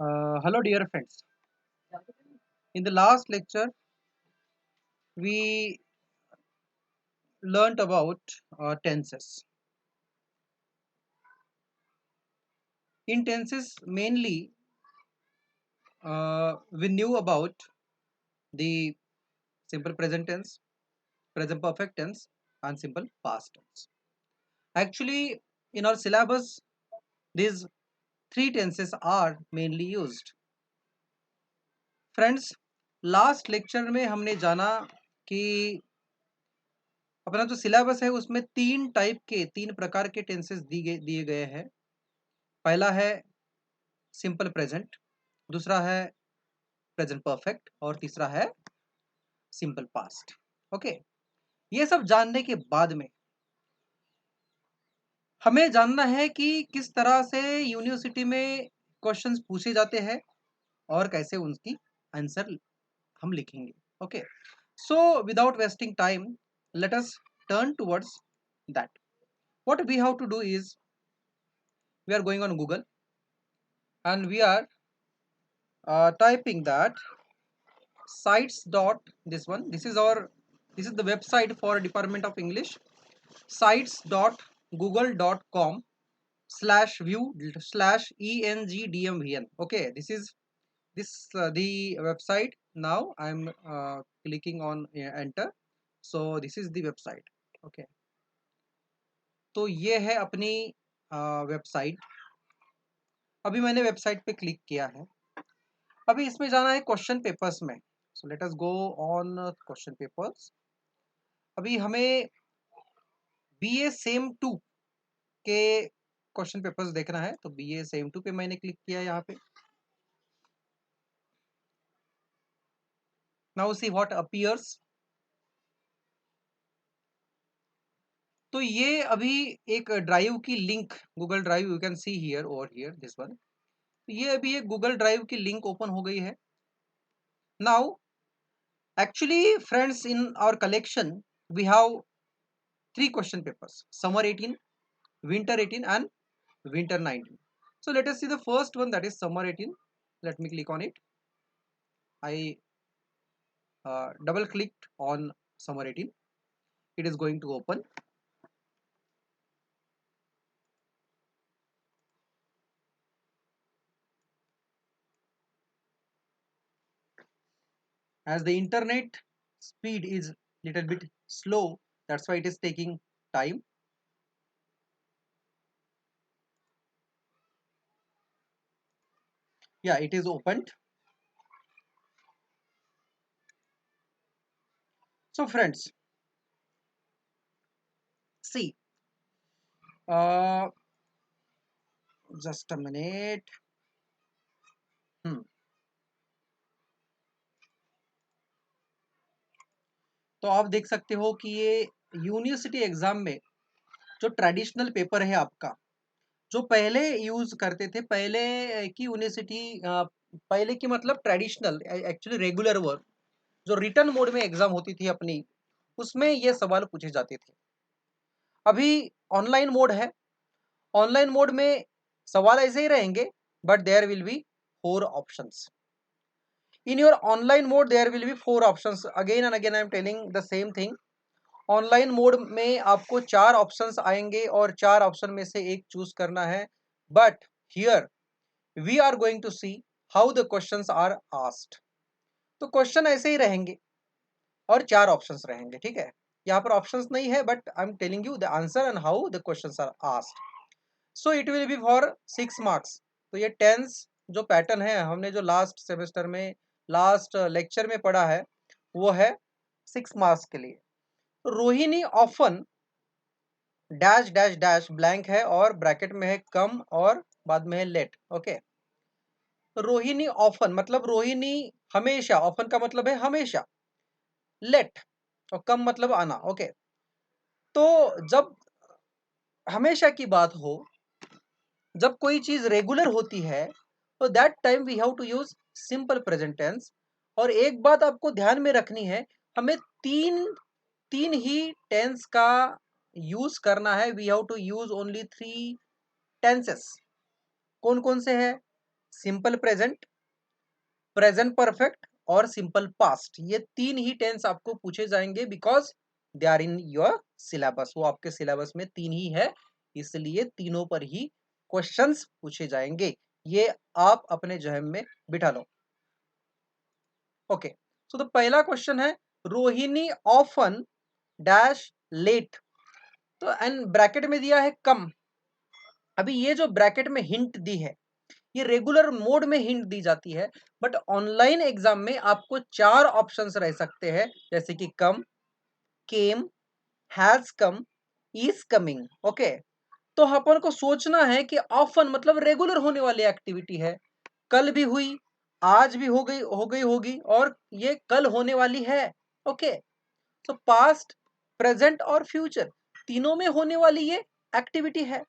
Hello, dear friends. In the last lecture, we learnt about tenses. In tenses, mainly, we knew about the simple present tense, present perfect tense, and simple past tense. Actually, in our syllabus, these three tenses are mainly used. Friends, last lecture में हमने जाना कि अपना जो syllabus है उसमें तीन प्रकार के टेंसेस दिए गए हैं। पहला है सिंपल प्रेजेंट, दूसरा है प्रेजेंट परफेक्ट और तीसरा है सिंपल पास्ट। ओके, ये सब जानने के बाद में हमें जानना है कि किस तरह से यूनिवर्सिटी में क्वेश्चंस पूछे जाते हैं और कैसे उनकी आंसर हम लिखेंगे। Okay, so without wasting time let us turn towards that. What we have to do is we are going on Google and we are typing that sites dot this is the website for Department of English, sites.google.com slash view slash engdmvn. Okay, this is the website. Now I'm clicking on enter, so this is the website. Okay, तो ये है अपनी website. अभी मैंने website पे click किया है। अभी इसमें जाना है क्वेश्चन पेपर्स में। So let us go on question papers. अभी हमें BA सेम 2 के क्वेश्चन पेपर्स देखना है, तो BA सेम 2 पे मैंने क्लिक किया यहाँ पे। Now see what appears. तो ये अभी एक ड्राइव की link, Google drive, you can see here over here this one. ये अभी एक गूगल ड्राइव की लिंक ओपन हो गई है। Now actually friends, in our collection we have 3 question papers, summer 18, winter 18 and winter 19. So let us see the first one, that is summer 18. Let me click on it. I double clicked on summer 18. It is going to open. As the internet speed is little bit slow, that's why it is taking time. Yeah, it is opened. So friends, see, uh, just a minute. तो आप देख सकते हो कि ये university exam में जो traditional paper है आपका, जो पहले यूज करते थे, पहले की यूनिवर्सिटी, पहले की मतलब ट्रेडिशनल, एक्चुअली रेगुलर वर्क, जो रिटर्न मोड में एग्जाम होती थी अपनी, उसमें ये सवाल पूछे जाते थे। अभी ऑनलाइन मोड है। ऑनलाइन मोड में सवाल ऐसे ही रहेंगे, but there will be 4 options. In your online mode there will be 4 options. Again and again I am telling the same thing. Online mode में आपको 4 ऑप्शंस आएंगे और 4 ऑप्शन में से एक चूज करना है। But here we are going to see how the questions are asked. तो क्वेश्चन ऐसे ही रहेंगे और 4 ऑप्शंस रहेंगे, ठीक है। यहाँ पर ऑप्शंस नहीं है, but I am telling you the answer and how the questions are asked. So it will be for 6 marks. तो ये टेंस जो पैटर्न है, हमने जो लास्ट सेमेस्टर में, लास्ट लेक्चर में पढ़ा है, वो है 6 मार्क्स के लिए। Rohini often dash dash dash blank है और ब्रैकेट में है कम और बाद में है लेट। ओके, रोहिणी ऑफन मतलब रोहिणी हमेशा, ऑफन का मतलब है हमेशा, लेट और कम मतलब आना। ओके, तो जब हमेशा की बात हो, जब कोई चीज रेगुलर होती है, तो that time we have to use simple present tense. और एक बात आपको ध्यान में रखनी है, हमें तीन तीन ही टेंस का यूज करना है। We have to use only 3 tenses. कौन कौन से हैं? सिंपल प्रेजेंट, प्रेजेंट परफेक्ट और सिंपल पास्ट, ये तीन ही टेंस आपको पूछे जाएंगे because they are in your syllabus, वो आपके सिलेबस में तीन ही है, इसलिए तीनों पर ही क्वेश्चंस पूछे जाएंगे, ये आप अपने जहन में बिठा लो। ओके, सो तो पहला क्वेश्चन है रोहिणी ऑफन डैश लेट, तो एंड ब्रैकेट में दिया है कम। अभी ये जो ब्रैकेट में हिंट दी है ये रेगुलर मोड में हिंट दी जाती है, बट ऑनलाइन एग्जाम में आपको चार ऑप्शंस रह सकते हैं, जैसे कि come, came, has come, is coming. Okay, तो अपन को सोचना है कि ऑफन मतलब रेगुलर होने वाली एक्टिविटी है, कल भी हुई, आज भी हो गई होगी और ये कल होने वाली है। ओके, तो पास्ट, प्रेजेंट और फ्यूचर तीनों में होने वाली ये एक्टिविटी है।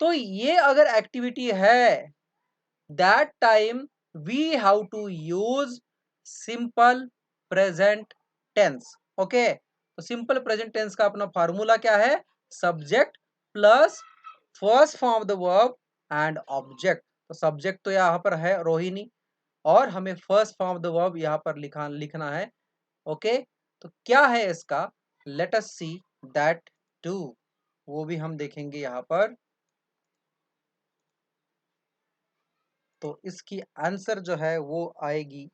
तो ये अगर एक्टिविटी है that time we have to use simple present tense। Okay, तो सिंपल प्रेजेंट टेंस का अपना फॉर्मूला क्या है, subject plus first form of the verb and object. तो सब्जेक्ट तो यहाँ पर है रोहिणी और हमें first form of the verb यहाँ पर लिखना है। ओके, तो क्या है इसका, let us see that too, वो भी हम देखेंगे यहाँ पर। तो इसकी आंसर जो है वो आएगी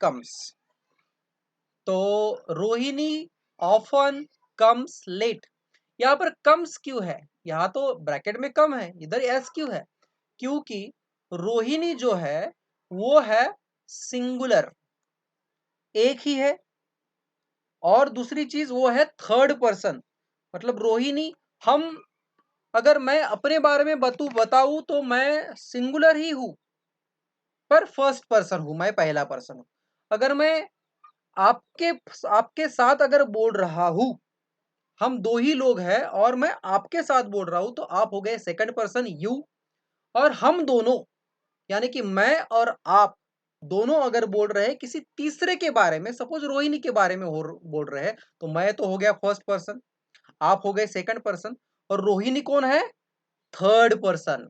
कम्स। तो रोहिणी ऑफन कम्स लेट, यहाँ पर कम्स क्यों है, यहाँ तो ब्रैकेट में कम है, इधर एस क्यों है, क्योंकि रोहिणी जो है वो है सिंगुलर, एक ही है, और दूसरी चीज वो है थर्ड पर्सन, मतलब रोहिणी, हम अगर मैं अपने बारे में बताऊं तो मैं सिंगुलर ही हूं, पर फर्स्ट पर्सन हूं, मैं पहला पर्सन हूं। अगर मैं आपके आपके साथ अगर बोल रहा हूं, हम दो ही लोग हैं और मैं आपके साथ बोल रहा हूं, तो आप हो गए सेकंड पर्सन यू, और हम दोनों यानी कि मैं और आप दोनों अगर बोल रहे हैं किसी तीसरे के बारे में, सपोज रोहिणी के बारे में बोल रहे हैं, तो मैं तो हो गया फर्स्ट पर्सन, आप हो गए सेकंड पर्सन, और रोहिणी कौन है, थर्ड पर्सन,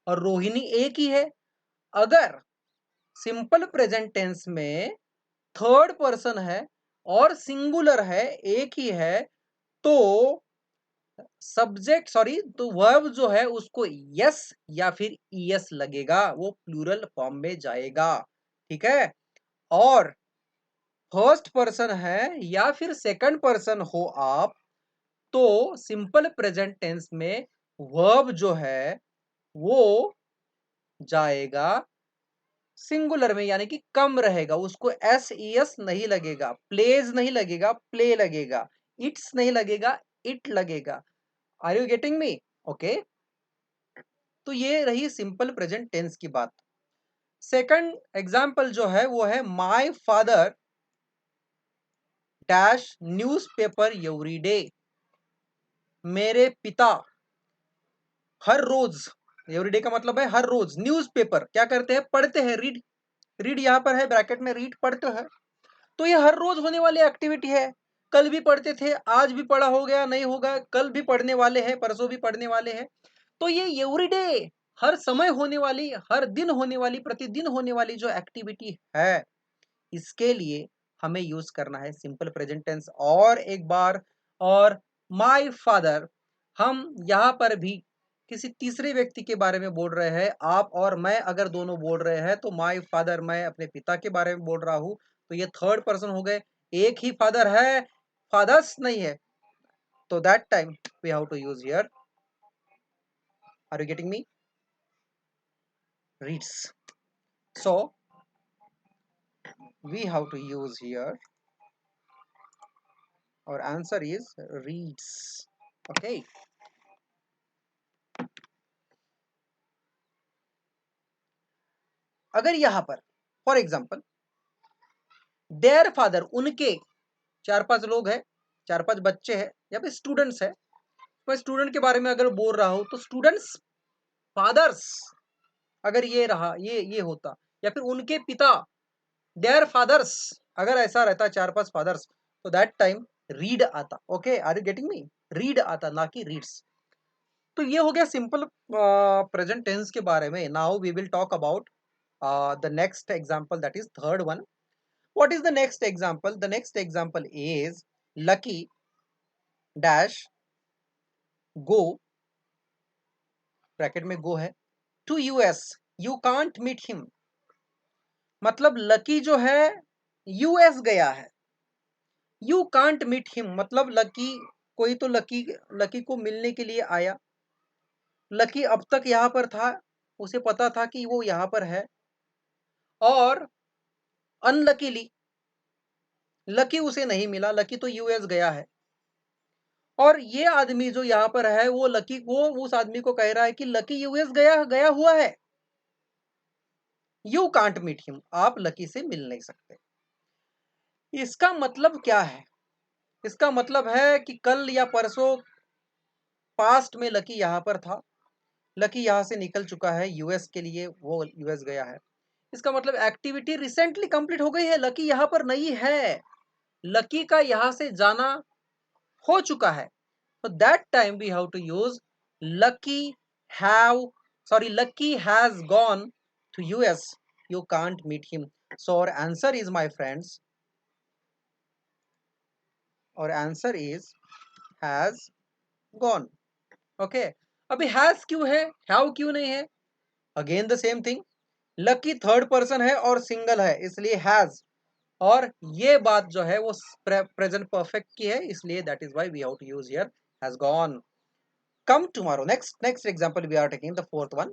और रोहिणी एक ही है। अगर सिंपल प्रेजेंट टेंस में थर्ड पर्सन है और सिंगुलर है, एक ही है, तो सब्जेक्ट सॉरी तो वर्ब जो है उसको यस या फिर ईएस लगेगा, वो प्लूरल फॉर्म में जाएगा। ठीक है, और फर्स्ट पर्सन है या फिर सेकंड पर्सन हो आप, तो सिंपल प्रेजेंट टेंस में वर्ब जो है वो जाएगा सिंगुलर में, यानी कि कम रहेगा, उसको एस ई एस नहीं लगेगा, प्लेज नहीं लगेगा, प्ले लगेगा, इट्स नहीं लगेगा, इट लगेगा। Are you getting me? Okay, तो ये रही सिंपल प्रेजेंट टेंस की बात। सेकंड एग्जाम्पल जो है वो है my father dash newspaper every day, मेरे पिता हर रोज, एवरीडे का मतलब है हर रोज, न्यूज़पेपर क्या करते हैं, पढ़ते हैं, रीड, रीड यहाँ पर है ब्रैकेट में, रीड पढ़ते हैं, तो ये हर रोज होने वाली एक्टिविटी है, कल भी पढ़ते थे, आज भी पढ़ा हो गया नहीं होगा, कल भी पढ़ने वाले हैं, परसों भी पढ़ने वाले हैं, तो ये एवरीडे हर समय होने वाली, हर दिन होने वाली, प्रतिदिन होने वाली जो एक्टिविटी है, इसके लिए हमें यूज करना है सिंपल प्रेजेंट टेंस। और एक बार, और माय फादर, हम यहाँ पर भी किसी तीसरे व्यक्ति के बारे में बोल रहे हैं, आप और मैं अगर दोनों बोल रहे हैं, तो माय फादर मैं अपने पिता के बारे में बोल रहा हूँ, तो ये थर्ड पर्सन हो गए, एक ही फादर है, फादर्स नहीं है, तो that time we have to use here, are you getting me, reads, so we have to use here, our answer is reads। okay, अगर यहां पर फॉर एग्जाम्पल देयर फादर, उनके, चार पांच लोग हैं, चार पांच बच्चे हैं या फिर स्टूडेंट्स है, मैं स्टूडेंट के बारे में अगर बोल रहा हूं, तो स्टूडेंट्स फादर्स, अगर ये रहा, ये होता, या फिर उनके पिता, देयर फादर्स, अगर ऐसा रहता चार पांच फादर्स, तो दैट टाइम रीड आता। Okay, are you getting me, read आता, ना कि रीड्स। तो ये हो गया सिंपल प्रेजेंट टेंस के बारे में. Now we will talk about the next example, that is third one. What is the next example? The next example is Lucky dash go, bracket में go है, to US. You can't meet him. मतलब lucky जो है US गया है. You can't meet him मतलब lucky, कोई तो लकी लकी को मिलने के लिए आया. लकी अब तक यहां पर था, उसे पता था कि वो यहां पर है, और अनलकीली लकी उसे नहीं मिला. लकी तो यूएस गया है, और ये आदमी जो यहां पर है वो लकी को, उस आदमी को कह रहा है कि लकी यूएस गया गया हुआ है. यू कांट मीट हिम, आप लकी से मिल नहीं सकते. इसका मतलब क्या है? इसका मतलब है कि कल या परसों पास्ट में लकी यहां पर था, लकी यहां से निकल चुका है यूएस के लिए, वो यूएस गया है. इसका मतलब एक्टिविटी रिसेंटली कंप्लीट हो गई है, लकी यहां पर नहीं है, लकी का यहां से जाना हो चुका है. So that time we have to use lucky have, sorry, lucky has gone to US. You can't meet him. So our answer is, my friends, our answer is has gone. Okay. अभी has क्यों है, have क्यों नहीं है? Again the same thing. Lucky third person है और single है, इसलिए has. और ये बात जो है वो प्रेजेंट परफेक्ट की है, इसलिए that is why we have to use here has gone. Come tomorrow. Next example we are taking the fourth one.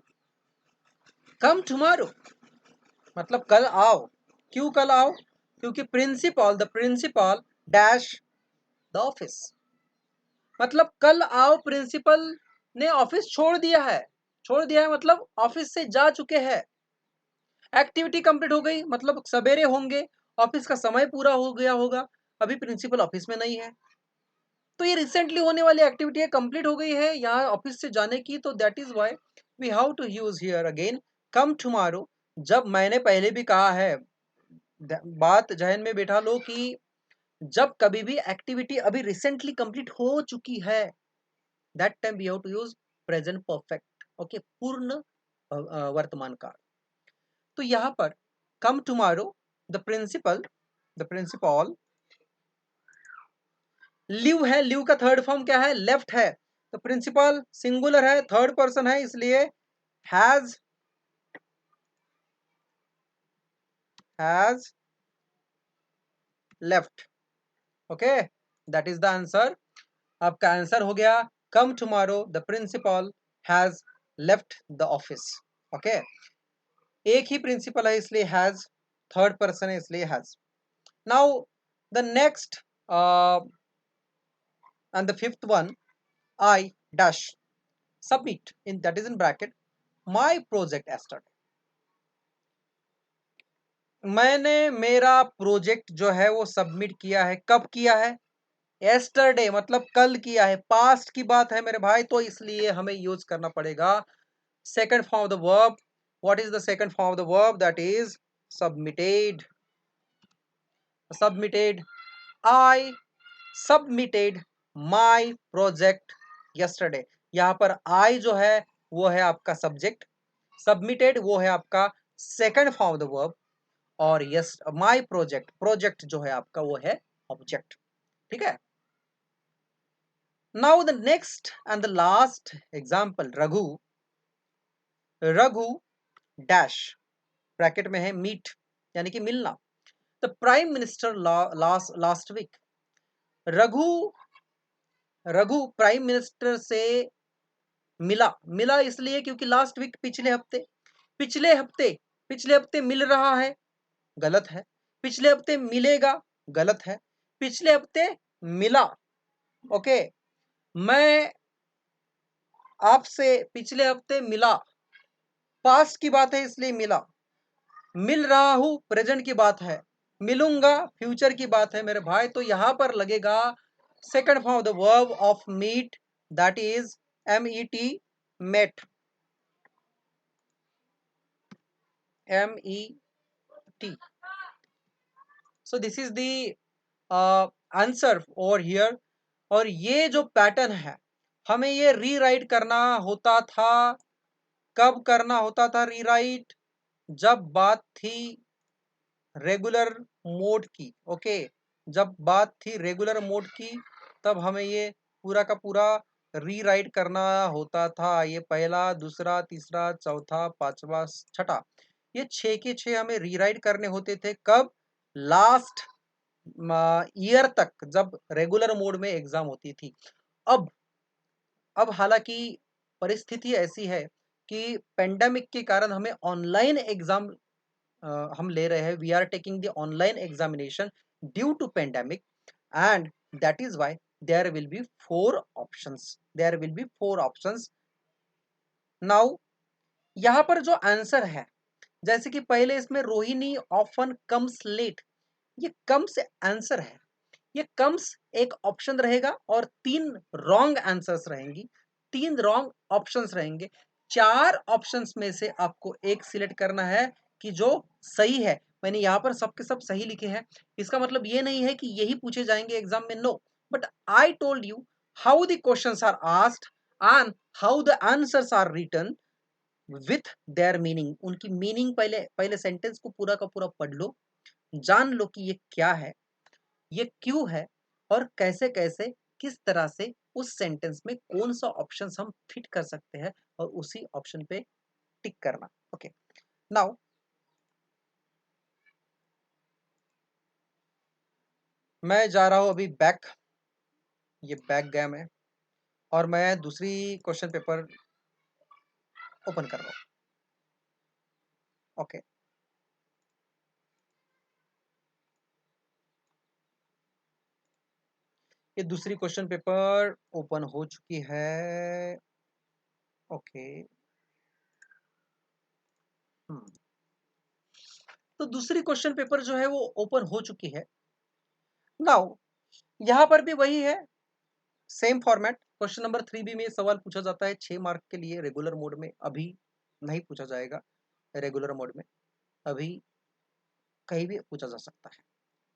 Come tomorrow मतलब कल आओ. क्यों कल आओ? क्योंकि the principal dash the office. मतलब कल आओ, प्रिंसिपल ने ऑफिस छोड़ दिया है. छोड़ दिया है मतलब ऑफिस से जा चुके हैं. एक्टिविटी कंप्लीट हो गई मतलब सवेरे होंगे, ऑफिस का समय पूरा हो गया होगा, अभी प्रिंसिपल ऑफिस में नहीं है. तो ये रिसेंटली होने वाली एक्टिविटी है, कंप्लीट हो गई है यहाँ ऑफिस से जाने की. तो that is why we have to use here again come tomorrow. जब मैंने पहले भी कहा है, बात जहन में बैठा लो कि जब कभी भी एक्टिविटी अभी रिसेंटली कंप्लीट हो चुकी है, that time we have to use present perfect. Okay, पूर्ण वर्तमान काल. तो यहां पर come tomorrow, the principal leave है, लिव का थर्ड फॉर्म क्या है, लेफ्ट है. तो प्रिंसिपल सिंगुलर है, थर्ड पर्सन है, इसलिए has left. Okay, that is the answer. आपका आंसर हो गया come tomorrow the principal has left the office. Okay, एक ही प्रिंसिपल है इसलिए हैज, थर्ड पर्सन है इसलिए has. Now the next and the fifth one, I dash submit in, that is in bracket, my project yesterday. मैंने मेरा project जो है वो सबमिट किया है. कब किया है? एस्टरडे मतलब कल किया है, पास्ट की बात है मेरे भाई, तो इसलिए हमें यूज करना पड़ेगा second form of the verb. What is the second form of the verb? That is submitted. Submitted, I submitted my project yesterday. यहां पर आई जो है वो है आपका सब्जेक्ट, सबमिटेड वो है आपका second form of the verb, और यस माई प्रोजेक्ट, प्रोजेक्ट जो है आपका वो है ऑब्जेक्ट. ठीक है. Now the next and the last example, Raghu. Raghu dash, bracket में है मीट यानी कि मिलना, the prime minister last week. Raghu Raghu prime minister से मिला. मिला इसलिए क्योंकि लास्ट वीक पिछले हफ्ते, पिछले हफ्ते, पिछले हफ्ते मिल रहा है, गलत है. पिछले हफ्ते मिलेगा, गलत है. पिछले हफ्ते मिला. ओके, मैं आपसे पिछले हफ्ते मिला, पास्ट की बात है इसलिए मिला. मिल रहा हूं, प्रेजेंट की बात है. मिलूंगा, फ्यूचर की बात है मेरे भाई. तो यहां पर लगेगा second form of the verb of meet, that is MET, met. MET. So this is the answer over here. और ये जो पैटर्न है हमें ये रीराइट करना होता था। कब करना होता था रीराइट? जब बात थी रेगुलर मोड की। ओके, जब बात थी रेगुलर मोड की तब हमें ये पूरा का पूरा रीराइट करना होता था। ये पहला, दूसरा, तीसरा, चौथा, पांचवा, छठा, ये 6 के 6 हमें रीराइट करने होते थे। कब? लास्ट ईयर तक, जब रेगुलर मोड में एग्जाम होती थी। अब अब हालांकि परिस्थिति ऐसी है कि पेंडेमिक के कारण हमें ऑनलाइन एग्जाम हम ले रहे हैं। We are taking the online examination due to pandemic, and that is why there will be four options. There will be four options. Now यहाँ पर जो आंसर है, जैसे कि पहले इसमें रोहिणी ऑफन कम्स लेट, ये कम्स आंसर है। ये कम्स एक ऑप्शन रहेगा और 3 रॉन्ग आंसर्स रहेंगी, 3 रॉन्ग ऑप्शंस रहेंगे। 4 ऑप्शंस में से आपको एक सिलेक्ट करना है कि जो सही है। मैंने यहाँ पर सबके सब सही लिखे हैं। इसका मतलब ये नहीं है कि यही पूछे जाएंगे एग्जाम में, no, but I told you how the questions are asked and how the answers are written with their meaning. उनकी मीनिंग पहले पहले सेंटेंस को पूरा का पूरा पढ़ लो, जान लो कि ये क्या है, ये क्यों है, और कैसे कैसे किस तरह से उस सेंटेंस में कौन सा ऑप्शन हम फिट कर सकते हैं और उसी ऑप्शन पे टिक करना। ओके, नाउ मैं जा रहा हूं अभी बैक, ये बैक गया मैं, और मैं दूसरी क्वेश्चन पेपर ओपन कर रहा हूं। ओके, ये दूसरी क्वेश्चन पेपर ओपन हो चुकी है। ओके, तो दूसरी क्वेश्चन पेपर जो है वो ओपन हो चुकी है। नाउ यहां पर भी वही है, सेम फॉर्मेट। क्वेश्चन नंबर 3 में सवाल पूछा जाता है 6 मार्क के लिए रेगुलर मोड में। अभी नहीं पूछा जाएगा रेगुलर मोड में, अभी कहीं भी पूछा जा सकता है।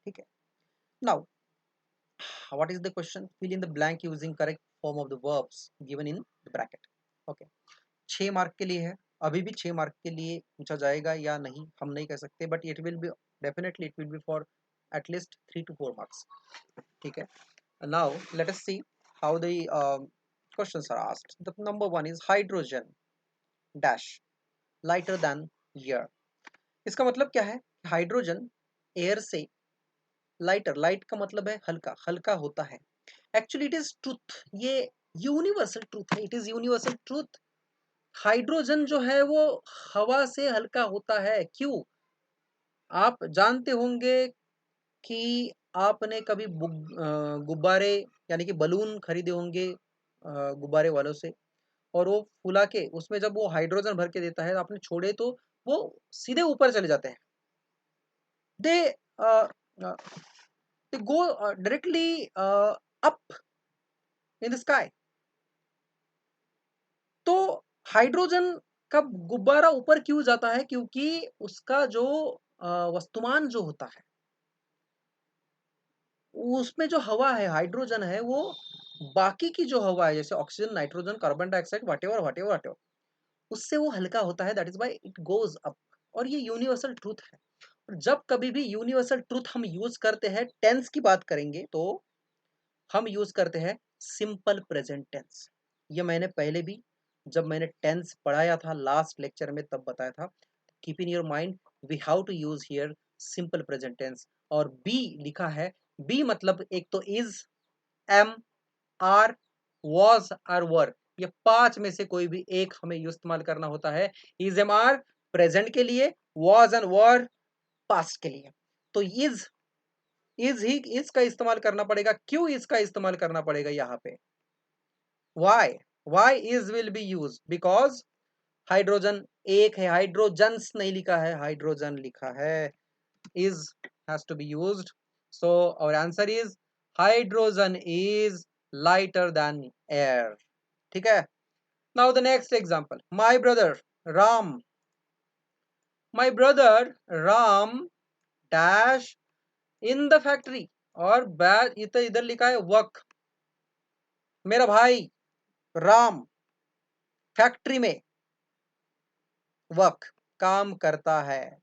ठीक है, now what is the question? Fill in the blank using correct form of the verbs given in the bracket. Okay, 6 mark के लिए है, अभी भी 6 मार्क के लिए पूछा जाएगा या नहीं हम नहीं कह सकते, but it will be definitely, it will be for at least 3 to 4 marks. ठीक है, now let us see how the questions are asked. The number one is hydrogen dash lighter than air. इसका मतलब क्या है? हाइड्रोजन एयर से lighter, light का मतलब है हल्का, हल्का होता है। एक्चुअली इट इज ट्रूथ, ये यूनिवर्सल ट्रूथ है, it is universal truth. Hydrogen जो है वो हवा से हल्का होता है। क्यों? आप जानते होंगे कि आपने कभी गुब्बारे यानी कि बलून खरीदे होंगे गुब्बारे वालों से, और वो फुला के उसमें जब वो हाइड्रोजन भर के देता है, आपने छोड़े तो वो सीधे ऊपर चले जाते हैं। They they go directly up in the sky. तो हाइड्रोजन का गुब्बारा ऊपर क्यों जाता है? क्योंकि उसका जो वस्तुमान जो होता है, उसमें जो हवा है, हाइड्रोजन है, वो बाकी की जो हवा है जैसे oxygen, nitrogen, carbon dioxide, whatever, उससे वो हल्का होता है। That is why it goes up. और ये यूनिवर्सल ट्रूथ है। और जब कभी भी यूनिवर्सल ट्रूथ हम यूज करते हैं, टेंस की बात करेंगे तो हम यूज करते हैं सिंपल प्रेजेंट टेंस। ये मैंने पहले भी जब मैंने टेंस पढ़ाया था लास्ट लेक्चर में तब बताया था। Keep in your mind we how to use here simple present tense. और बी लिखा है, बी मतलब एक तो इज, एम, आर, वॉज और वर, ये 5 में से कोई भी एक हमें इस्तेमाल करना होता है। इज एम आर प्रेजेंट के लिए, वॉज एंड वर पास्ट के लिए। तो इज ही इज का इस्तेमाल करना पड़ेगा। क्यों इज का इस्तेमाल करना पड़ेगा यहाँ पे? Why why is will be use? Because hydrogen एक है, हाइड्रोजन्स नहीं लिखा है, हाइड्रोजन लिखा है। is has to be used. So our answer is hydrogen is lighter than air. ठीक है, now the next example, ram my brother ram dash in the factory, और बैच इधर इधर लिखा है वर्क, मेरा भाई राम फैक्ट्री में वर्क काम करता है।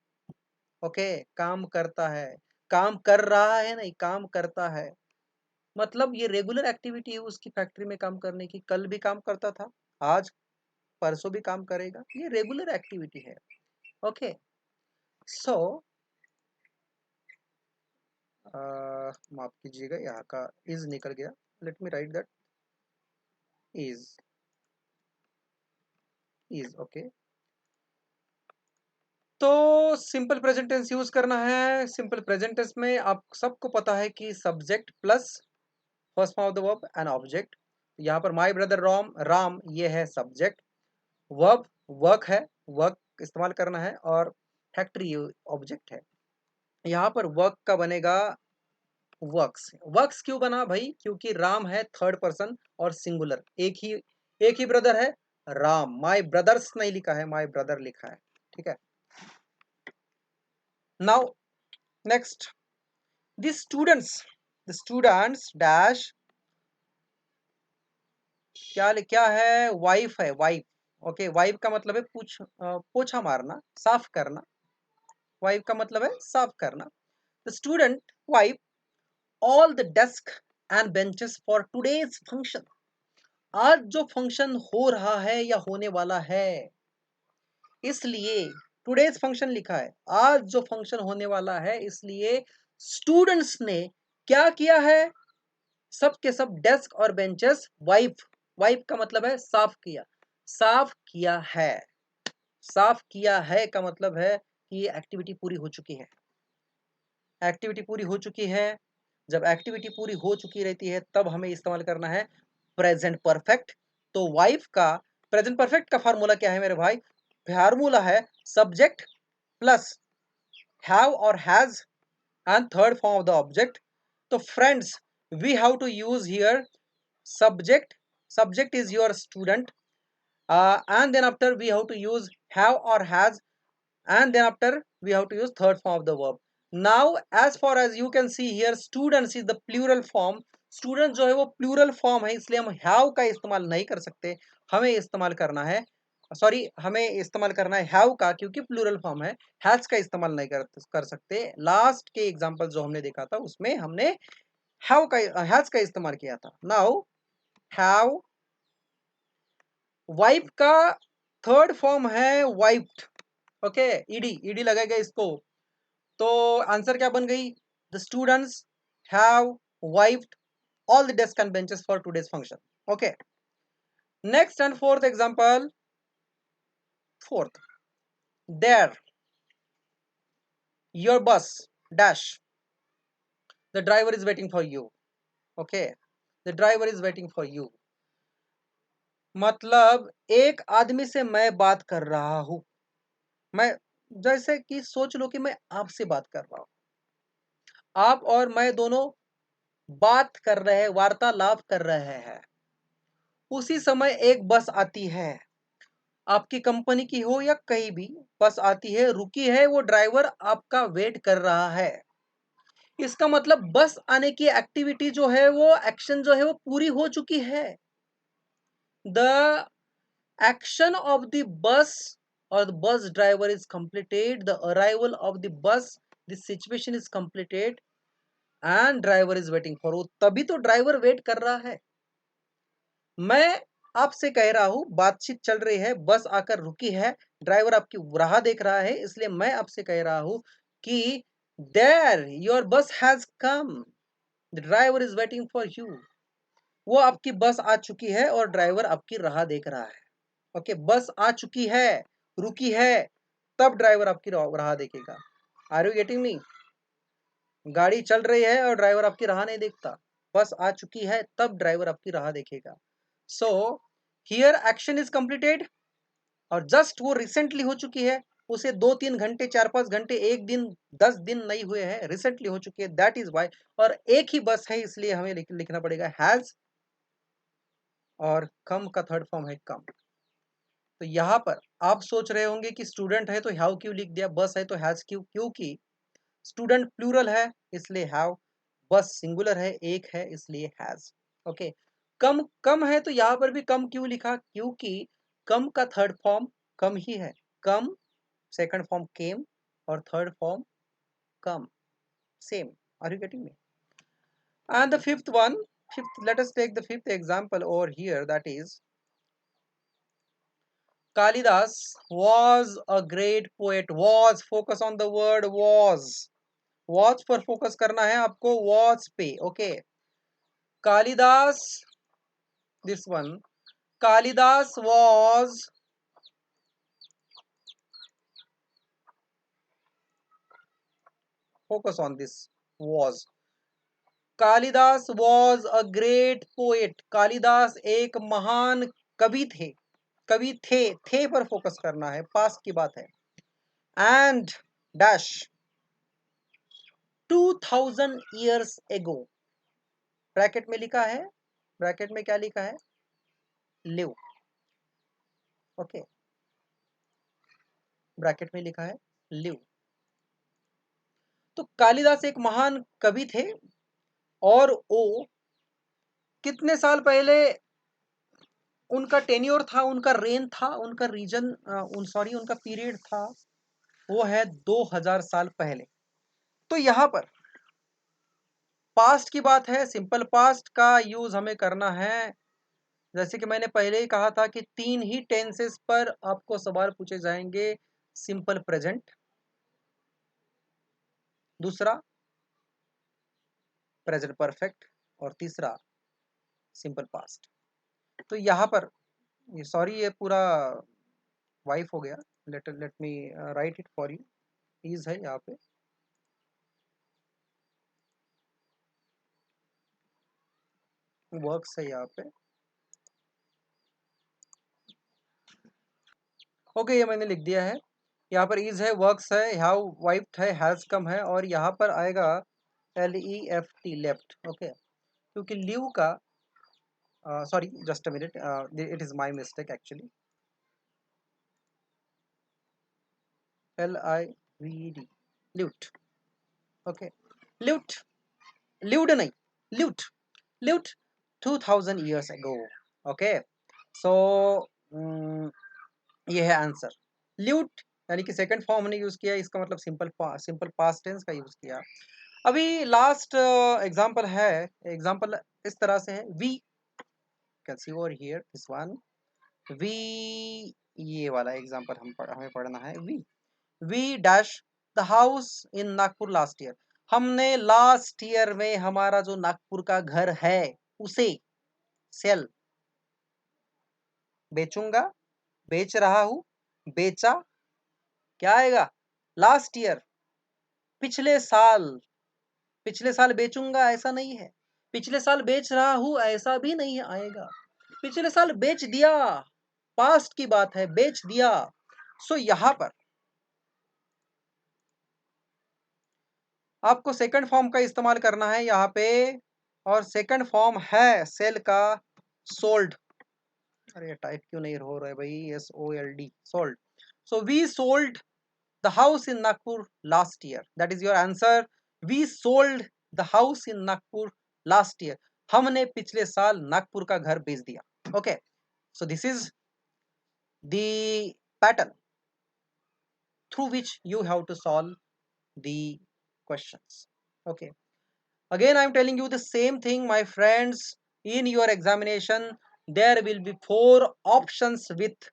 ओके, काम करता है, काम कर रहा है नहीं, काम करता है। मतलब ये रेगुलर एक्टिविटी है उसकी फैक्ट्री में काम करने की। कल भी काम करता था, आज परसों भी काम करेगा, ये रेगुलर एक्टिविटी है। ओके, सो माफ कीजिएगा, यहाँ का इज निकल गया। Late me right that is okay. तो सिंपल प्रेजेंट टेंस यूज करना है। सिंपल प्रेजेंट टेंस में आप सबको पता है कि subject plus first form of the verb and object. यहाँ पर माय ब्रदर राम, राम ये है सब्जेक्ट, वर्ब वर्क है, वर्क इस्तेमाल करना है, और फैक्ट्री ऑब्जेक्ट है। यहाँ पर वर्क का बनेगा वर्क्स। वर्क्स क्यों बना भाई? क्योंकि राम है थर्ड पर्सन और सिंगुलर, एक ही ब्रदर है राम। माय ब्रदर्स नहीं लिखा है, माय ब्रदर लिखा है। ठीक है, now next, the students dash, क्या है? वाइफ है, वाइफ। ओके, वाइफ का मतलब है पोछा मारना, साफ करना। वाइफ का मतलब है साफ करना। The student wife all the desk and benches for today's function. आज जो फंक्शन हो रहा है या होने वाला है, इसलिए टुडेज फंक्शन लिखा है। आज जो फंक्शन होने वाला है, इसलिए स्टूडेंट्स ने क्या किया है? सब के सब डेस्क और बेंचेस, वाइप वाइप का मतलब है साफ किया, साफ किया है। साफ किया है का मतलब है कि ये एक्टिविटी पूरी हो चुकी है। एक्टिविटी पूरी हो चुकी है। जब एक्टिविटी पूरी हो चुकी रहती है तब हमें इस्तेमाल करना है प्रेजेंट परफेक्ट। तो वाइफ का प्रेजेंट परफेक्ट का फार्मूला क्या है मेरे भाई? फार्मूला है सब्जेक्ट प्लस हैव और has and third form of the object. तो friends, we have to use here subject is your student, and then after we have to use have or has, and then after we have to use third form of the verb. Now as far as you can see here, students is the plural form। Student जो है वो plural form है, इसलिए हम have का इस्तेमाल नहीं कर सकते। हमें इस्तेमाल करना है, हमें इस्तेमाल करना है हैव का, क्योंकि प्लूरल फॉर्म है। हैज का इस्तेमाल नहीं कर सकते। लास्ट के एग्जांपल जो हमने देखा था उसमें हमने हैव का हैज का इस्तेमाल किया था। नाउ हैव, वाइप का थर्ड फॉर्म है वाइप्ड। ओके, ईडी लगेगा इसको। तो आंसर क्या बन गई? The students have wiped all the desk and benches for today's function. Okay, next and fourth example. Fourth, there your bus dash, the driver is waiting for you. Okay, the driver is waiting for you मतलब एक आदमी से मैं बात कर रहा हूं। मैं, जैसे कि सोच लो कि मैं आपसे बात कर रहा हूं, आप और मैं दोनों बात कर रहे हैं, वार्तालाप कर रहे हैं। उसी समय एक बस आती है, आपकी कंपनी की हो या कहीं भी, बस आती है, रुकी है, वो ड्राइवर आपका वेट कर रहा है। इसका मतलब बस आने की एक्टिविटी जो है, वो एक्शन जो है वो पूरी हो चुकी है। The action of the bus और the bus driver is completed. The arrival of the bus, the situation is completed and driver is waiting for. तभी तो ड्राइवर वेट कर रहा है। मैं आपसे कह रहा हूं, बातचीत चल रही है, बस आकर रुकी है, ड्राइवर आपकी राह देख रहा है, इसलिए मैं आपसे कह रहा हूं कि देयर योर बस has come, the driver is waiting for you. वो आपकी बस आ चुकी है और ड्राइवर आपकी राह देख रहा है। ओके, बस आ चुकी है, रुकी है, तब ड्राइवर आपकी राह देखेगा। Are you getting me? गाड़ी चल रही है और ड्राइवर आपकी राह नहीं देखता। बस आ चुकी है तब ड्राइवर आपकी राह देखेगा। So here action is completed, और जस्ट वो रिसेंटली हो चुकी है। उसे 2-3 घंटे, 4-5 घंटे, एक दिन, 10 दिन नहीं हुए हैं, रिसेंटली हो चुकी है, दैट इज वाई। और एक ही बस है, इसलिए हमें लिखना पड़ेगा हैज, और कम का थर्ड फॉर्म है कम। तो यहाँ पर आप सोच रहे होंगे कि स्टूडेंट है तो हैव क्यों लिख दिया, बस है तो हैज क्यों? क्योंकि स्टूडेंट प्लूरल है इसलिए हैव, बस सिंगुलर है, एक है, इसलिए हैज। ओके, कम कम है तो यहां पर भी कम क्यों लिखा? क्योंकि कम का थर्ड फॉर्म कम ही है। कम, सेकंड फॉर्म केम, और third form come, same. Are you getting me? And the fifth one, let us take the fifth example over here, that is Kalidas was a great poet. Was, focus on the word was. Was पर focus करना है आपको, was पे, okay. Kalidas, this one, Kalidas was focus on this was. Kalidas was a great poet. Kalidas एक महान कवि थे। कवि थे पर फोकस करना है, पास्ट की बात है। And dash 2000 years ago, bracket में लिखा है, ब्रैकेट में क्या लिखा है? लिव, ओके, ब्रैकेट में लिखा है लिव। तो कालिदास एक महान कवि थे और वो कितने साल पहले उनका टेन्योर था, उनका रेन था, उनका रीजन उनका पीरियड था, वो है 2000 साल पहले। तो यहां पर पास्ट की बात है, सिंपल पास्ट का यूज हमें करना है। जैसे कि मैंने पहले ही कहा था कि 3 ही टेंसेस पर आपको सवाल पूछे जाएंगे। सिंपल प्रेजेंट, दूसरा प्रेजेंट परफेक्ट, और तीसरा सिंपल पास्ट। तो यहाँ पर ये सॉरी ये पूरा वाइफ हो गया। Let let me write it for you. Is है यहाँ पे, वर्क्स है यहाँ पे, ओके, ये मैंने लिख दिया है। यहाँ पर इज है, वर्क्स है, हैव वाइफ्ड है, हैज कम है, और यहाँ पर आएगा LEFT लेफ्ट, ओके। क्योंकि लीव का sorry just a minute, it is my mistake actually. LIVD, lived, okay. Lived, lived नहीं, lived, lived 2000 years ago, okay. So ये है आंसर। ल्यूट यानी कि सेकंड फॉर्म हमने यूज किया, इसका मतलब सिंपल पास्ट टेंस का यूज किया। अभी लास्ट एग्जांपल है, एग्जांपल इस तरह से है, we can see over here this one, we, ये वाला एग्जांपल हमें पढ़ना है। We dash the house in Nagpur last year. हमने लास्ट ईयर में हमारा जो नागपुर का घर है उसे सेल, बेचूंगा, बेच रहा हूं, बेचा, क्या आएगा? लास्ट ईयर, पिछले साल। पिछले साल बेचूंगा ऐसा नहीं है, पिछले साल बेच रहा हूं ऐसा भी नहीं आएगा, पिछले साल बेच दिया, पास्ट की बात है, बेच दिया। सो यहां पर आपको सेकंड फॉर्म का इस्तेमाल करना है यहाँ पे, और सेकंड फॉर्म है सेल का सोल्ड। अरे टाइप क्यों नहीं हो रहा है भाई? SOLD, sold. So we sold the house in Nagpur last year, that is your answer. We sold the house in Nagpur last year. हमने पिछले साल नागपुर का घर बेच दिया, okay. So this is the pattern through which you have to solve the questions, okay. Again, I am telling you the same thing, my friends. In your examination, there will be 4 options with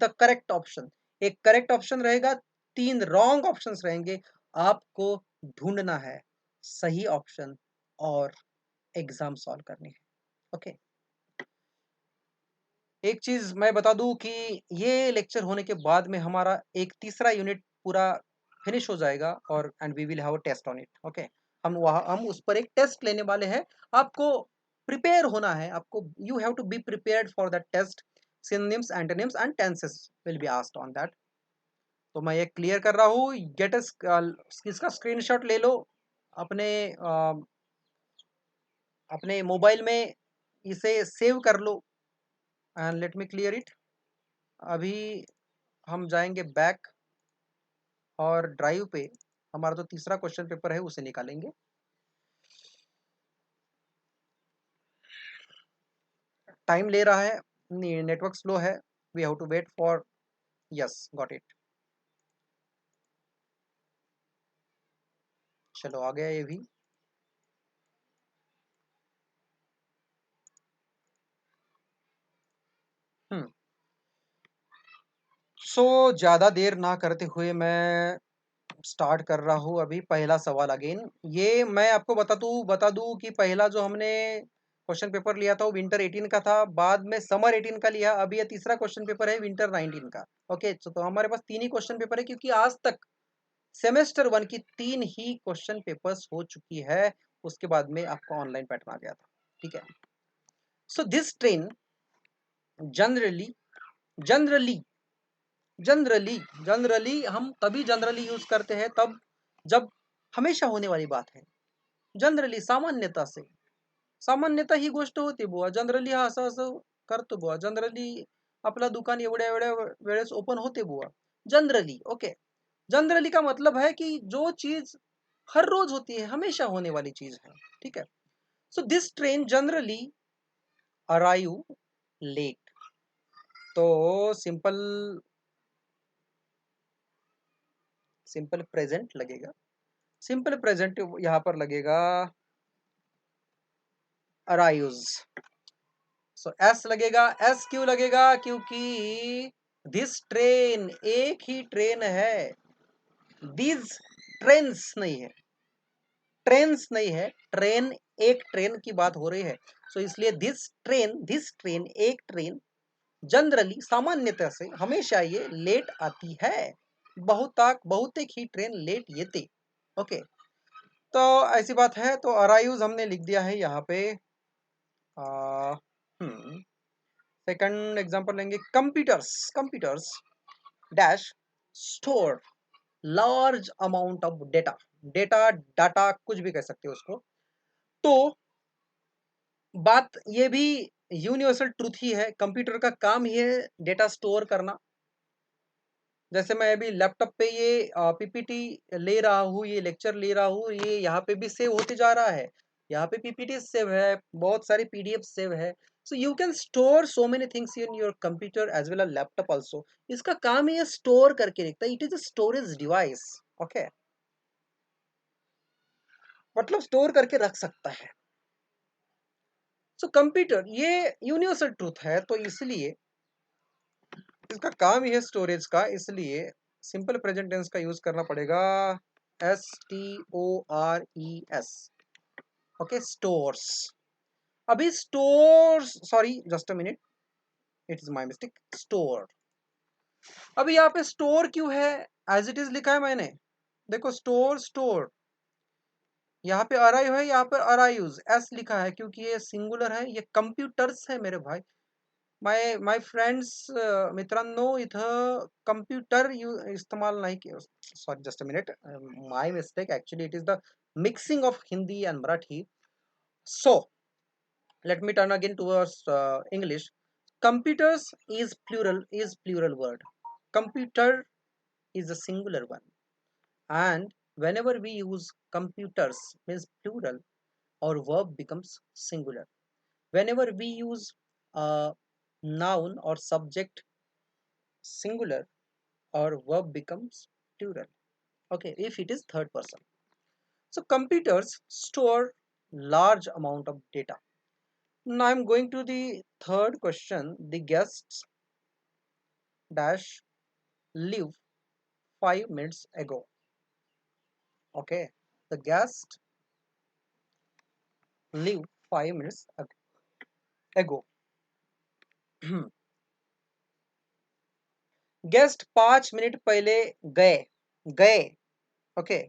a correct option. एक correct option रहेगा, 3 wrong options रहेंगे। आपको ढूंढना है सही option और exam solve करनी है, ओके। एक चीज मैं बता दूं कि ये लेक्चर होने के बाद में हमारा एक तीसरा यूनिट पूरा फिनिश हो जाएगा, और and we will have a test on it, okay. हम उस पर एक टेस्ट लेने वाले हैं। आपको प्रिपेयर होना है, आपको you have to be prepared for that test. Synonyms, antonyms and tenses will be asked on that. तो मैं ये क्लियर कर रहा हूँ। गेट इसका स्क्रीनशॉट ले लो अपने अपने मोबाइल में, इसे सेव कर लो, and let me clear it. अभी हम जाएंगे बैक, और ड्राइव पे हमारा जो तीसरा क्वेश्चन पेपर है उसे निकालेंगे। टाइम ले रहा है, नेटवर्क स्लो है, we have to wait for, yes got it. चलो आ गया ये भी। हम्म सो ज्यादा देर ना करते हुए मैं स्टार्ट कर रहा हूँ अभी पहला सवाल अगेन। ये मैं आपको बता दूँ कि पहला जो हमने क्वेश्चन पेपर लिया था वो विंटर 18 का था, बाद में समर 18 का लिया, अभी ये तीसरा क्वेश्चन पेपर है विंटर 19 का। ओके, तो हमारे पास तीन ही क्वेश्चन पेपर है, क्योंकि आज तक सेमेस्टर 1 की तीन ही क्वेश्चन पेपर्स हो चुकी है, उसके बाद में आपका ऑनलाइन पैटर्न आ गया था। ठीक है, so this train generally generally generally generally हम तभी जनरली यूज करते हैं तब जब हमेशा होने वाली बात है। जनरली सामान्यता से, सामान्यता ही गोष्ट होती बुवा, जनरली हा असं असं करतो बुवा, जनरली आपला दुकान एवढ्या एवढ्या वेळेस ओपन होते बुवा, जनरली। ओके, जनरली का मतलब है कि जो चीज हर रोज होती है, हमेशा होने वाली चीज है। ठीक है, so this train generally arrive late. तो सिंपल सिंपल प्रेजेंट लगेगा, सिंपल प्रेजेंट यहाँ पर लगेगा अराइव्स। सो एस लगेगा, एस क्यों लगेगा, क्योंकि दिस ट्रेन एक ही ट्रेन है, दिस ट्रेन्स नहीं है, ट्रेन्स नहीं है, ट्रेन एक ट्रेन की बात हो रही है। सो इसलिए दिस ट्रेन एक ट्रेन जनरली सामान्यतः से हमेशा ये लेट आती है, बहुतेक ही ट्रेन लेट येते। ओके, तो ऐसी बात है, तो अराइव्स हमने लिख दिया है यहाँ पे। सेकंड एग्जांपल लेंगे, computers computers dash store large amount of data, data data कुछ भी कह सकते हो उसको। तो बात ये भी यूनिवर्सल ट्रूथ ही है, कंप्यूटर का काम ही है डेटा स्टोर करना। जैसे मैं अभी लैपटॉप पे ये पीपीटी ले रहा हूँ, ये लेक्चर ले रहा हूँ, ये यहाँ पे भी सेव होते जा रहा है, यहाँ पे पीपीटी सेव है, बहुत सारी पीडीएफ सेव है। So you can store so many things in your computer as well as laptop also. इसका काम ही है स्टोर करके रखता है, it is a storage device. Okay, मतलब स्टोर करके रख सकता है। सो कंप्यूटर ये यूनिवर्सल ट्रूथ है, तो इसलिए इसका काम ही है स्टोरेज का, इसलिए सिंपल प्रेजेंट टेंस का यूज करना पड़ेगा, STORES। Okay, stores. अभी stores, sorry just a minute, it is my mistake, store. अभी यहाँ पे स्टोर क्यों है, एज इट इज लिखा है मैंने, देखो स्टोर स्टोर, यहाँ पे अराइव है, यहाँ पे अराइव्स एस लिखा है, क्योंकि ये सिंगुलर है, ये कंप्यूटर्स है मेरे भाई। माय फ्रेंड्स, मित्रांनो, इथं कंप्यूटर इस्तेमाल नाही केलं, sorry just a minute, my mistake, actually it is the mixing of Hindi and Marathi. So let me turn again towards English. Computers is plural word, computer is a singular one, and whenever we use computers means plural, our verb becomes singular. Whenever we use a noun or subject singular, or verb becomes plural. Okay, if it is third person. So computers store large amount of data. Now I'm going to the third question. The guests dash leave 5 minutes ago. Okay, the guest leave 5 minutes ago. Guest 5 minute पहले गए, गए। Okay,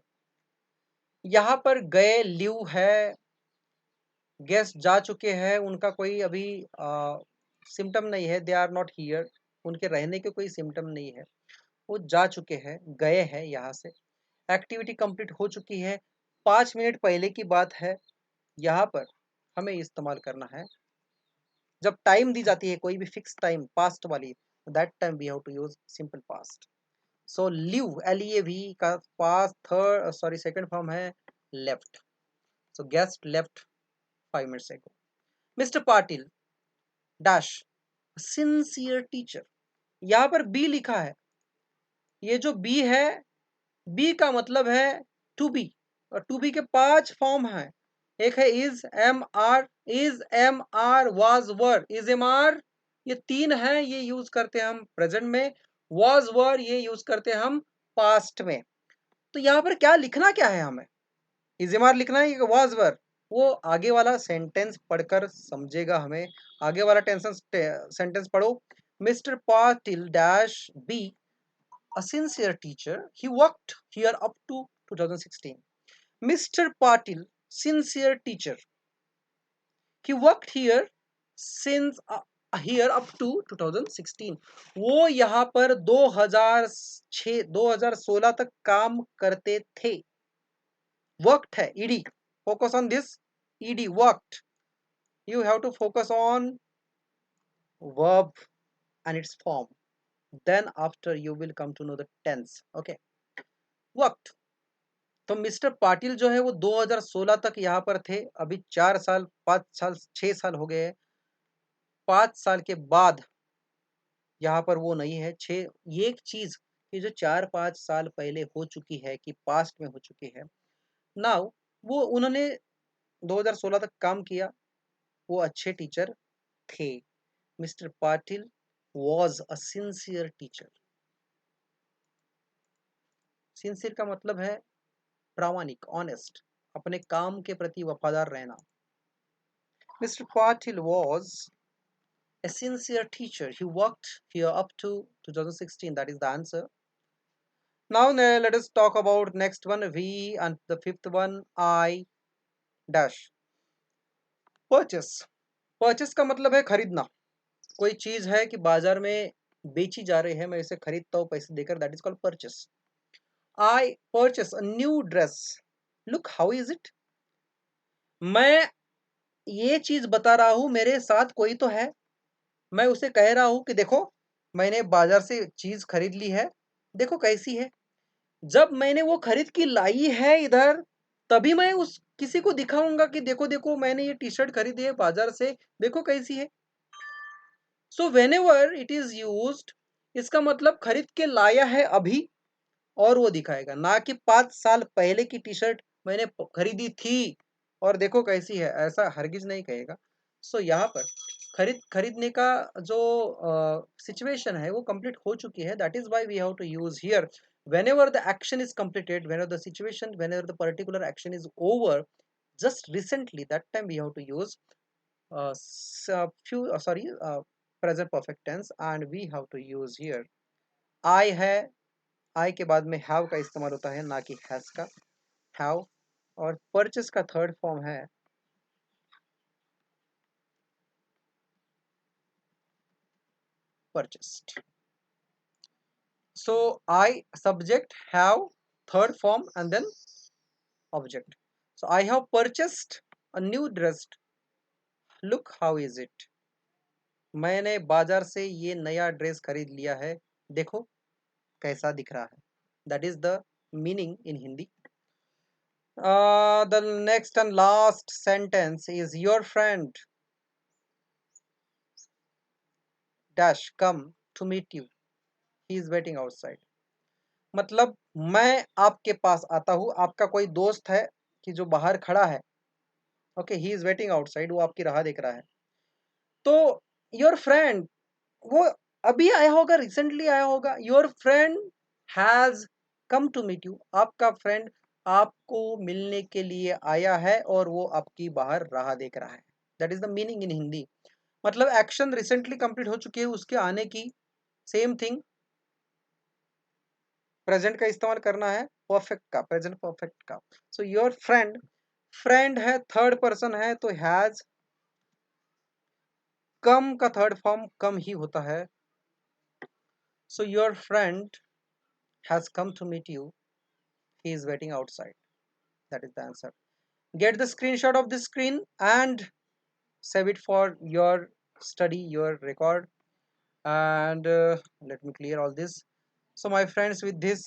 यहाँ पर गए leave है, guest जा चुके हैं, उनका कोई अभी सिम्टम नहीं है, दे आर नॉट हियर, उनके रहने के कोई सिम्टम नहीं है, वो जा चुके हैं, गए हैं यहाँ से। एक्टिविटी कंप्लीट हो चुकी है, 5 मिनट पहले की बात है, यहाँ पर हमें इस्तेमाल करना है जब टाइम दी जाती है कोई भी फिक्स टाइम पास्ट वाली, that time we have to use simple past. So leave LEAV का past third sorry second form है left. So guest left 5 minutes ago. Mr. Patil dash sincere teacher. यहां पर B लिखा है, ये जो B है, बी का मतलब है टू बी, और टू बी के 5 फॉर्म हैं। एक है is am are was were, is am are, ये 3 हैं, ये यूज करते हैं हम प्रेजेंट में। वाज वर ये यूज करते हैं हम पास्ट में। तो यहाँ पर क्या लिखना, क्या है हमें, इज एम आर लिखना है कि वाज वर, वो आगे वाला सेंटेंस पढ़कर समझेगा हमें। आगे वाला सेंटेंस पढ़ो। Mister Patil dash be a sincere teacher. He worked here up to 2016. Mr. Patil, sincere teacher. He worked here since here up to 2016. वो यहाँ पर 2016 तक काम करते थे। Worked है ed, focus on this ed, worked. You have to focus on verb and its form. Then after you will come to know the tense. Okay, worked. तो mister Patil जो है वो 2016 तक यहाँ पर थे। अभी 4 साल 5 साल 6 साल हो गए हैं। 5 साल के बाद यहाँ पर वो नहीं है। ये एक चीज कि जो 4-5 साल पहले हो चुकी है, कि पास्ट में हो चुकी है, नाउ वो उन्होंने 2016 तक काम किया, वो अच्छे टीचर थे। Mister Patil was a sincere teacher. Sincere का मतलब है प्रामाणिक, ऑनेस्ट, अपने काम के प्रति वफादार रहना। Mister Patil was a sincere teacher. He worked here up to 2016. That is the answer. Now let us talk about next one, V, and the fifth one, I dash. Purchase. Purchase का मतलब है खरीदना। कोई चीज है कि बाजार में बेची जा रही है, मैं इसे खरीदता हूँ पैसे देकर, that is called purchase. I purchase a new dress. Look, how is it? मैं ये चीज बता रहा हूँ, मेरे साथ कोई तो है, मैं उसे कह रहा हूँ कि देखो, मैंने बाजार से चीज खरीद ली है, देखो कैसी है। जब मैंने वो खरीद की लाई है इधर, तभी मैं उस किसी को दिखाऊंगा कि देखो देखो मैंने ये टी शर्ट खरीदी है बाजार से, देखो कैसी है। So when ever it is use, इसका मतलब खरीद के लाया है अभी, और वो दिखाएगा, ना कि 5 साल पहले की टी शर्ट मैंने खरीदी थी और देखो कैसी है, ऐसा हरगिज नहीं कहेगा। सो यहाँ पर खरीदने का जो सिचुएशन है वो कंप्लीट हो चुकी है, that is why we have to use here whenever the action is completed, whenever the situation, whenever the particular action is over, just recently, that time we have to use few sorry present perfect tense, and we have to use here I है, आई के बाद में have का इस्तेमाल होता है, ना कि हैज का। हैव, और परचेस का थर्ड फॉर्म है purchased. So I subject, have third form, and then object. So I have purchased a new dress, look how is it. मैंने बाजार से ये नया ड्रेस खरीद लिया है, देखो कैसा दिख रहा है। That is the meaning in Hindi. The next and last sentence is your friend dash come to meet you, he is waiting outside. मतलब मैं आपके पास आता हूँ, आपका कोई दोस्त है कि जो बाहर खड़ा है, okay, he is waiting outside, वो आपकी राह देख रहा है। तो योर फ्रेंड, वो अभी आया होगा, रिसेंटली आया होगा। Your friend has come to meet you, आपका फ्रेंड आपको मिलने के लिए आया है और वो आपकी बाहर राह देख रहा है। That is the meaning in Hindi. मतलब एक्शन रिसेंटली कंप्लीट हो चुकी है, उसके आने की, सेम थिंग प्रेजेंट का इस्तेमाल करना है, परफेक्ट का, प्रेजेंट परफेक्ट का। सो योर फ्रेंड, फ्रेंड है, थर्ड पर्सन है, तो हैज, कम का थर्ड फॉर्म कम ही होता है। So your friend has come to meet you, he is waiting outside. That is the answer. Get the screenshot of this screen and save it for your study, your record. And let me clear all this. So my friends, with this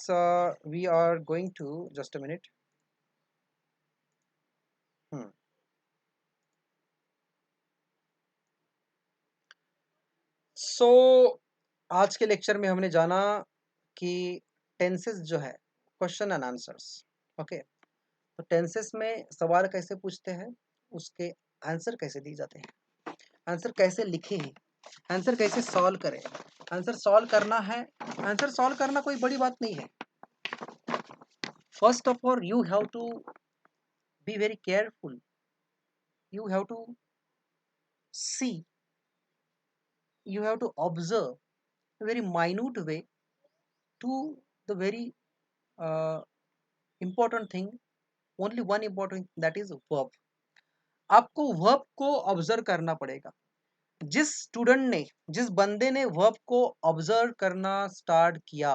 we are going to, just a minute. Hmm. सो आज के lecture में हमने जाना कि tenses जो है question and answers. Okay, तो tenses में सवाल कैसे पूछते हैं, उसके आंसर कैसे दिए जाते हैं, आंसर कैसे लिखे हैं, आंसर कैसे सॉल्व करें। आंसर सॉल्व करना है, आंसर सॉल्व करना कोई बड़ी बात नहीं है। First of all you have to be very careful, you have to see, you have to observe a very minute way to the very uh, important thing, only one important thing, that is verb. आपको verb को observe करना पड़ेगा। जिस student ने, जिस बंदे ने verb को ऑब्जर्व करना स्टार्ट किया,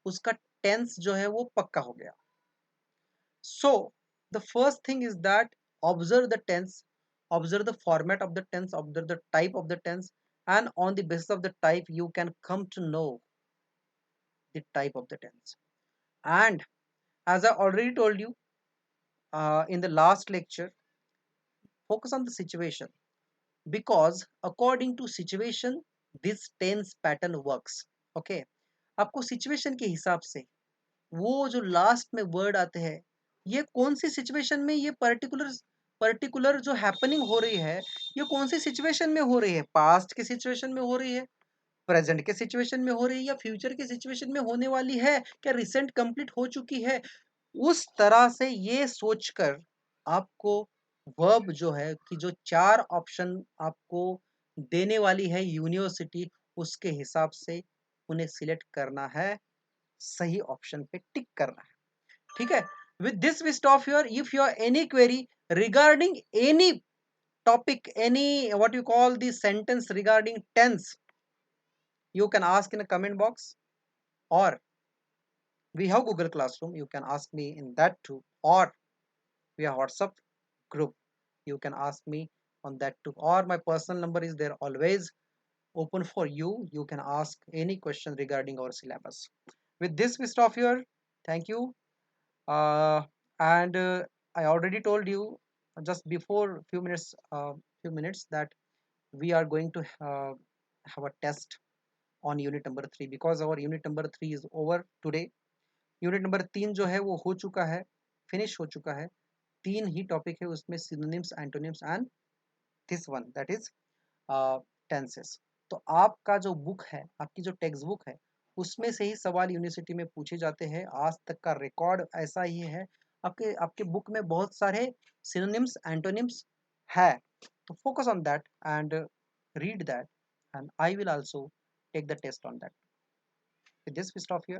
उसका टेंस जो है वो पक्का हो गया। So the first thing is that observe the tense, observe the format of the tense, observe the type of the tense, and on the basis of the type you can come to know the type of the tense. And as I already told you in the last lecture, focus on the situation, because according to situation this tense pattern works. Okay, आपको situation के हिसाब से वो जो last में word आते हैं, ये कौन सी सिचुएशन में ये पर्टिकुलर पर्टिकुलर जो हैपनिंग हो रही है, ये कौन सी सिचुएशन में हो रही है, पास्ट के सिचुएशन में हो रही है, प्रेजेंट के सिचुएशन में हो रही है, या फ्यूचर के सिचुएशन में होने वाली है, क्या रिसेंट कंप्लीट हो चुकी है। उस तरह से ये सोचकर आपको वर्ब जो है कि जो 4 ऑप्शन आपको देने वाली है यूनिवर्सिटी, उसके हिसाब से उन्हें सिलेक्ट करना है, सही ऑप्शन पे टिक करना है। ठीक है, with this we stop here. If you are any query regarding any topic, any what you call the sentence regarding tense, you can ask in a comment box, or we have Google Classroom, you can ask me in that too, or we have WhatsApp group, you can ask me on that too, or my personal number is there, always open for you, you can ask any question regarding our syllabus. With this we stop here. Thank you. And I already told you just before few minutes that we are going to have a test on unit number 3, because our unit number 3 is over today. Unit number 3 जो है वो हो चुका है, finish हो चुका है। 3 ही topic है उसमें, synonyms, antonyms and this one that is tenses. तो आपका जो बुक है, आपकी जो टेक्स्ट बुक है, उसमें से ही सवाल यूनिवर्सिटी में पूछे जाते हैं। आज तक का रिकॉर्ड ऐसा ही है। आपके आपके बुक में बहुत सारे सिनोनिम्स, एंटोनिम्स है, तो focus on that and read that, and I will also take the test on that. With this we stop here.